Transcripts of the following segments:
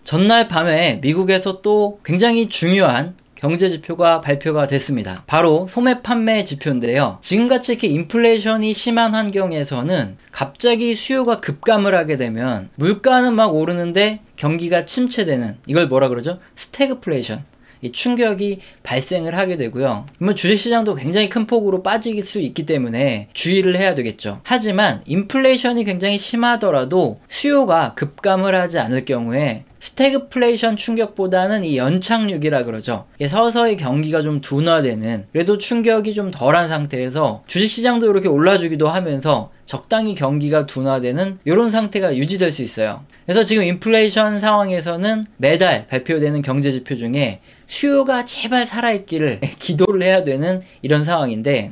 전날 밤에 미국에서 또 굉장히 중요한 경제 지표가 발표가 됐습니다. 바로 소매 판매 지표인데요. 지금같이 이렇게 인플레이션이 심한 환경에서는 갑자기 수요가 급감을 하게 되면 물가는 막 오르는데 경기가 침체되는, 이걸 뭐라 그러죠? 스태그플레이션. 이 충격이 발생을 하게 되고요. 주식시장도 굉장히 큰 폭으로 빠질 수 있기 때문에 주의를 해야 되겠죠. 하지만 인플레이션이 굉장히 심하더라도 수요가 급감을 하지 않을 경우에 스태그플레이션 충격보다는 이 연착륙이라 그러죠. 서서히 경기가 좀 둔화되는, 그래도 충격이 좀 덜한 상태에서 주식시장도 이렇게 올라주기도 하면서 적당히 경기가 둔화되는 이런 상태가 유지될 수 있어요. 그래서 지금 인플레이션 상황에서는 매달 발표되는 경제지표 중에 수요가 제발 살아있기를 기도를 해야 되는 이런 상황인데,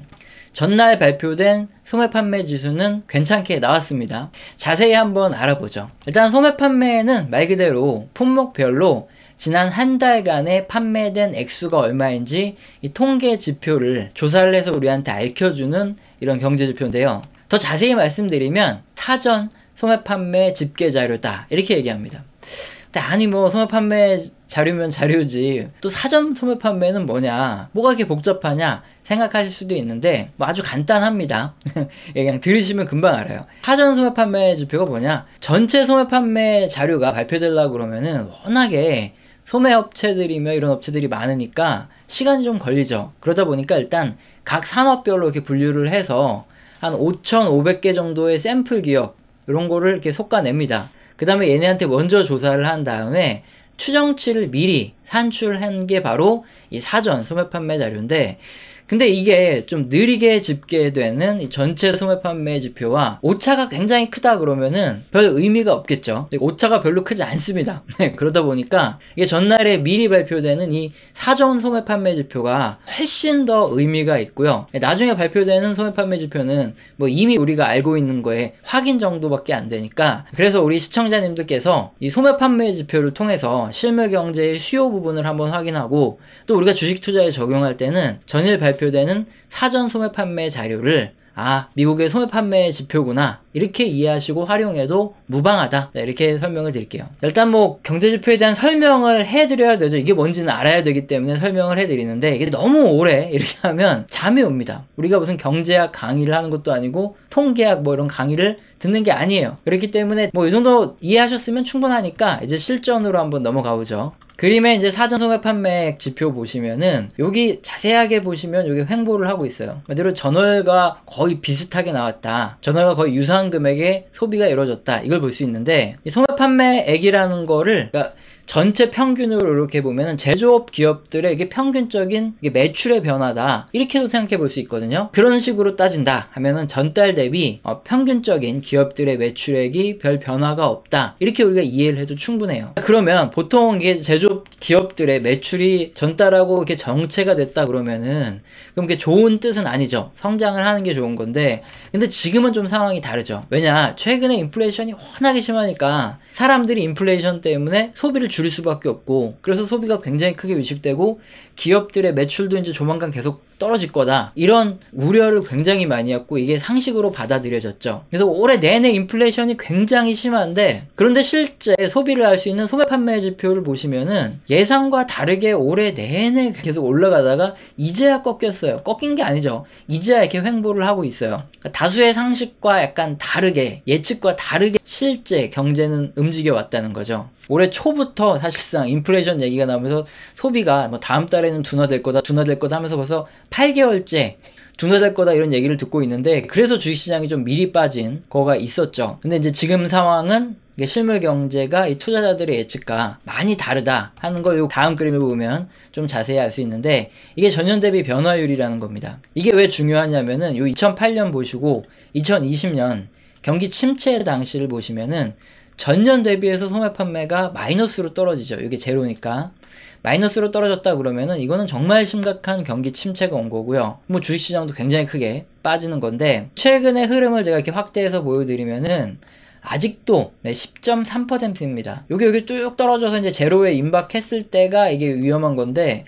전날 발표된 소매 판매 지수는 괜찮게 나왔습니다. 자세히 한번 알아보죠. 일단 소매 판매는 말 그대로 품목별로 지난 한 달간의 판매된 액수가 얼마인지 이 통계 지표를 조사를 해서 우리한테 알려주는 이런 경제 지표인데요. 더 자세히 말씀드리면 사전 소매 판매 집계 자료다, 이렇게 얘기합니다. 아니 뭐 소매 판매 자료면 자료지 또 사전 소매 판매는 뭐냐, 뭐가 이렇게 복잡하냐 생각하실 수도 있는데 뭐 아주 간단합니다. 그냥 들으시면 금방 알아요. 사전 소매 판매 지표가 뭐냐, 전체 소매 판매 자료가 발표되려고 그러면은 워낙에 소매 업체들이며 이런 업체들이 많으니까 시간이 좀 걸리죠. 그러다 보니까 일단 각 산업별로 이렇게 분류를 해서 한 5,500개 정도의 샘플 기업 이런 거를 이렇게 솎아냅니다. 그 다음에 얘네한테 먼저 조사를 한 다음에 추정치를 미리 산출한 게 바로 이 사전 소매 판매 자료인데, 근데 이게 좀 느리게 집계되는 이 전체 소매 판매 지표와 오차가 굉장히 크다 그러면은 별 의미가 없겠죠. 오차가 별로 크지 않습니다. 그러다 보니까 이게 전날에 미리 발표되는 이 사전 소매 판매 지표가 훨씬 더 의미가 있고요. 나중에 발표되는 소매 판매 지표는 뭐 이미 우리가 알고 있는 거에 확인 정도밖에 안 되니까, 그래서 우리 시청자님들께서 이 소매 판매 지표를 통해서 실물 경제의 수요 부분을 한번 확인하고, 또 우리가 주식 투자에 적용할 때는 전일 발표되는 사전 소매 판매 자료를 미국의 소매 판매 지표구나 이렇게 이해하시고 활용해도 무방하다, 이렇게 설명을 드릴게요. 일단 뭐 경제지표에 대한 설명을 해드려야 되죠. 이게 뭔지는 알아야 되기 때문에 설명을 해드리는데, 이게 너무 오래 이렇게 하면 잠이 옵니다. 우리가 무슨 경제학 강의를 하는 것도 아니고 통계학 뭐 이런 강의를 듣는 게 아니에요. 그렇기 때문에 뭐 이 정도 이해하셨으면 충분하니까 이제 실전으로 한번 넘어가 보죠. 그림에 이제 사전 소매 판매 지표 보시면은 여기 자세하게 보시면 여기 횡보를 하고 있어요. 그대로 전월과 거의 비슷하게 나왔다, 전월과 거의 유사한 금액의 소비가 이루어졌다, 이걸 볼 수 있는데, 이 소매 판매액이라는 거를 그러니까 전체 평균으로 이렇게 보면은 제조업 기업들의 이게 평균적인 이게 매출의 변화다, 이렇게도 생각해 볼 수 있거든요. 그런 식으로 따진다 하면은 전달 대비 평균적인 기업들의 매출액이 별 변화가 없다, 이렇게 우리가 이해를 해도 충분해요. 그러면 보통 이게 제조업 기업들의 매출이 전달하고 이렇게 정체가 됐다 그러면은 그럼 그게 좋은 뜻은 아니죠. 성장을 하는 게 좋은 건데, 근데 지금은 좀 상황이 다르죠. 왜냐, 최근에 인플레이션이 워낙에 심하니까 사람들이 인플레이션 때문에 소비를 줄일 수밖에 없고, 그래서 소비가 굉장히 크게 위축되고 기업들의 매출도 이제 조만간 계속 떨어질 거다, 이런 우려를 굉장히 많이 했고 이게 상식으로 받아들여졌죠. 그래서 올해 내내 인플레이션이 굉장히 심한데, 그런데 실제 소비를 할 수 있는 소매 판매 지표를 보시면은 예상과 다르게 올해 내내 계속 올라가다가 이제야 꺾였어요. 꺾인 게 아니죠. 이제야 이렇게 횡보를 하고 있어요. 그러니까 다수의 상식과 약간 다르게, 예측과 다르게 실제 경제는 움직여 왔다는 거죠. 올해 초부터 사실상 인플레이션 얘기가 나오면서 소비가 뭐 다음 달에는 둔화될 거다 하면서 벌써 8개월째 둔화될 거다 이런 얘기를 듣고 있는데, 그래서 주식시장이 좀 미리 빠진 거가 있었죠. 근데 이제 지금 상황은 이게 실물 경제가 이 투자자들의 예측과 많이 다르다 하는 걸 요 다음 그림을 보면 좀 자세히 알 수 있는데, 이게 전년 대비 변화율이라는 겁니다. 이게 왜 중요하냐면은 요 2008년 보시고 2020년 경기 침체 당시를 보시면은 전년 대비해서 소매 판매가 마이너스로 떨어지죠. 이게 제로니까. 마이너스로 떨어졌다 그러면은 이거는 정말 심각한 경기 침체가 온 거고요. 뭐 주식시장도 굉장히 크게 빠지는 건데, 최근의 흐름을 제가 이렇게 확대해서 보여드리면은 아직도 10.3%입니다. 여기 쭉 떨어져서 이제 제로에 임박했을 때가 이게 위험한 건데,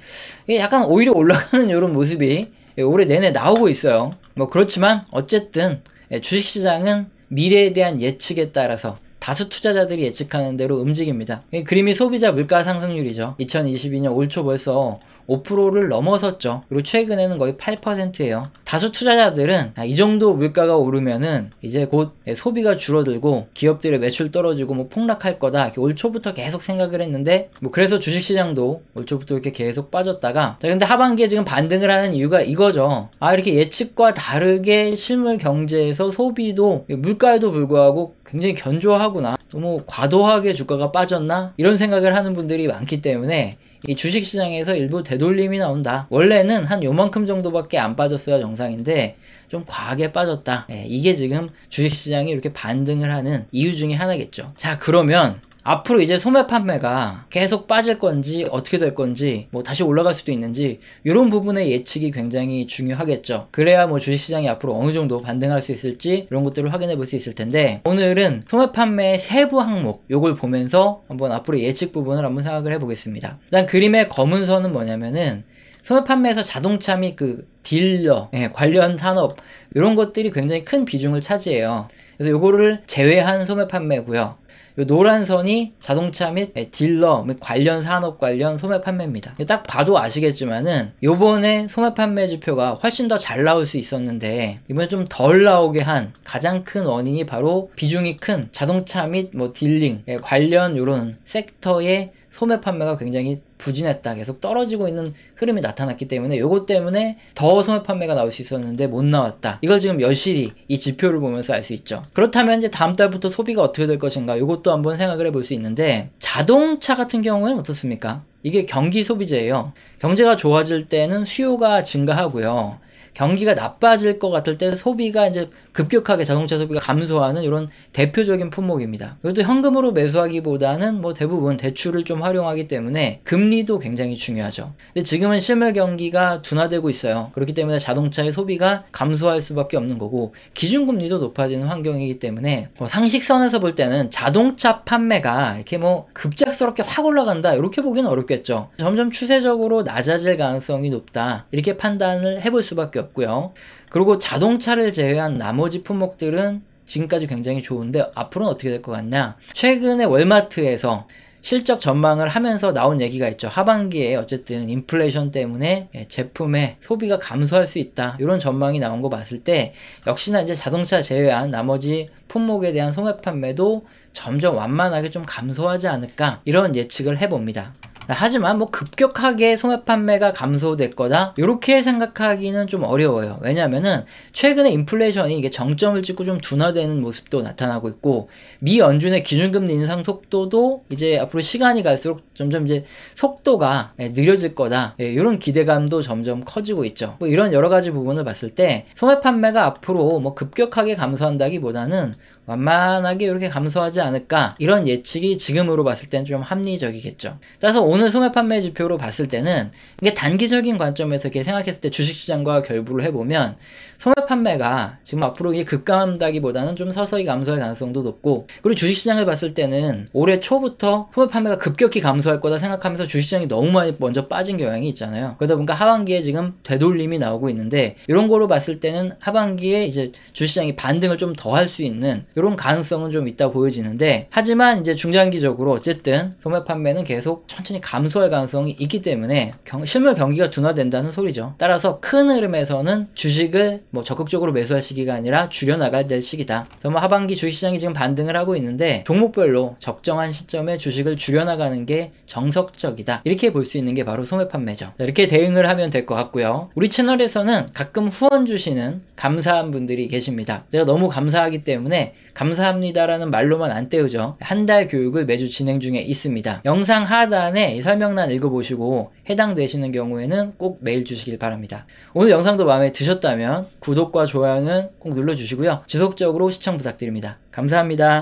이게 약간 오히려 올라가는 이런 모습이 올해 내내 나오고 있어요. 뭐 그렇지만 어쨌든 주식시장은 미래에 대한 예측에 따라서 다수 투자자들이 예측하는 대로 움직입니다. 이 그림이 소비자 물가 상승률이죠. 2022년 올 초 벌써 5%를 넘어섰죠. 그리고 최근에는 거의 8%예요. 다수 투자자들은 이 정도 물가가 오르면은 이제 곧 소비가 줄어들고 기업들의 매출 떨어지고 뭐 폭락할 거다. 올 초부터 계속 생각을 했는데 뭐 그래서 주식시장도 올 초부터 이렇게 계속 빠졌다가 자 근데 하반기에 지금 반등을 하는 이유가 이거죠. 이렇게 예측과 다르게 실물 경제에서 소비도 물가에도 불구하고 굉장히 견조하구나. 너무 과도하게 주가가 빠졌나? 이런 생각을 하는 분들이 많기 때문에 이 주식시장에서 일부 되돌림이 나온다. 원래는 한 요만큼 정도밖에 안 빠졌어야 정상인데 좀 과하게 빠졌다. 이게 지금 주식시장이 이렇게 반등을 하는 이유 중에 하나겠죠. 자 그러면 앞으로 이제 소매 판매가 계속 빠질 건지 어떻게 될 건지 뭐 다시 올라갈 수도 있는지 이런 부분의 예측이 굉장히 중요하겠죠. 그래야 뭐 주식시장이 앞으로 어느 정도 반등할 수 있을지 이런 것들을 확인해 볼 수 있을 텐데 오늘은 소매 판매의 세부 항목 요걸 보면서 한번 앞으로 예측 부분을 한번 생각을 해보겠습니다. 일단 그림의 검은 선은 뭐냐면은 소매 판매에서 자동차 및 그 딜러 관련 산업 이런 것들이 굉장히 큰 비중을 차지해요. 그래서 요거를 제외한 소매 판매고요. 요 노란 선이 자동차 및 딜러 및 관련 산업 관련 소매 판매입니다. 딱 봐도 아시겠지만은 요번에 소매 판매 지표가 훨씬 더 잘 나올 수 있었는데 이번에 좀 덜 나오게 한 가장 큰 원인이 바로 비중이 큰 자동차 및 뭐 딜링 관련 요런 섹터의 소매 판매가 굉장히 부진했다. 계속 떨어지고 있는 흐름이 나타났기 때문에 요것 때문에 더 소매 판매가 나올 수 있었는데 못 나왔다. 이걸 지금 여실히 이 지표를 보면서 알 수 있죠. 그렇다면 이제 다음 달부터 소비가 어떻게 될 것인가 요것도 한번 생각을 해볼 수 있는데 자동차 같은 경우에는 어떻습니까? 이게 경기 소비재예요. 경제가 좋아질 때는 수요가 증가하고요. 경기가 나빠질 것 같을 때 소비가 이제 급격하게 자동차 소비가 감소하는 이런 대표적인 품목입니다. 그래도 현금으로 매수하기보다는 뭐 대부분 대출을 좀 활용하기 때문에 금리도 굉장히 중요하죠. 근데 지금은 실물 경기가 둔화되고 있어요. 그렇기 때문에 자동차의 소비가 감소할 수밖에 없는 거고 기준금리도 높아지는 환경이기 때문에 상식선에서 볼 때는 자동차 판매가 이렇게 뭐 급작스럽게 확 올라간다 이렇게 보기는 어렵겠죠. 점점 추세적으로 낮아질 가능성이 높다 이렇게 판단을 해볼 수밖에 없고요. 그리고 자동차를 제외한 나머지 품목들은 지금까지 굉장히 좋은데 앞으로는 어떻게 될 것 같냐. 최근에 월마트에서 실적 전망을 하면서 나온 얘기가 있죠. 하반기에 어쨌든 인플레이션 때문에 제품의 소비가 감소할 수 있다. 이런 전망이 나온 거 봤을 때 역시나 이제 자동차 제외한 나머지 품목에 대한 소매 판매도 점점 완만하게 좀 감소하지 않을까 이런 예측을 해봅니다. 하지만 뭐 급격하게 소매 판매가 감소될 거다 이렇게 생각하기는 좀 어려워요. 왜냐면은 최근에 인플레이션이 이게 정점을 찍고 좀 둔화되는 모습도 나타나고 있고 미 연준의 기준금리 인상 속도도 이제 앞으로 시간이 갈수록 점점 이제 속도가 느려질 거다 이런 기대감도 점점 커지고 있죠. 뭐 이런 여러 가지 부분을 봤을 때 소매 판매가 앞으로 뭐 급격하게 감소한다기보다는 완만하게 이렇게 감소하지 않을까 이런 예측이 지금으로 봤을 때는 좀 합리적이겠죠. 따라서 오늘 소매 판매 지표로 봤을 때는 이게 단기적인 관점에서 이렇게 생각했을 때 주식시장과 결부를 해보면 소매 판매가 지금 앞으로 이게 급감한다기보다는 좀 서서히 감소할 가능성도 높고 그리고 주식시장을 봤을 때는 올해 초부터 소매 판매가 급격히 감소할 거다 생각하면서 주식시장이 너무 많이 먼저 빠진 경향이 있잖아요. 그러다 보니까 하반기에 지금 되돌림이 나오고 있는데 이런 거로 봤을 때는 하반기에 이제 주식시장이 반등을 좀 더 할 수 있는 이런 가능성은 좀 있다 보여지는데 하지만 이제 중장기적으로 어쨌든 소매 판매는 계속 천천히 감소할 가능성이 있기 때문에 실물 경기가 둔화된다는 소리죠. 따라서 큰 흐름에서는 주식을 뭐 적극적으로 매수할 시기가 아니라 줄여나갈 될 시기다. 그래서 뭐 하반기 주식시장이 지금 반등을 하고 있는데 종목별로 적정한 시점에 주식을 줄여나가는 게 정석적이다. 이렇게 볼 수 있는 게 바로 소매 판매죠. 이렇게 대응을 하면 될 것 같고요. 우리 채널에서는 가끔 후원 주시는 감사한 분들이 계십니다. 제가 너무 감사하기 때문에 감사합니다라는 말로만 안 때우죠. 한 달 교육을 매주 진행 중에 있습니다. 영상 하단에 설명란 읽어보시고 해당되시는 경우에는 꼭 메일 주시길 바랍니다. 오늘 영상도 마음에 드셨다면 구독과 좋아요는 꼭 눌러주시고요. 지속적으로 시청 부탁드립니다. 감사합니다.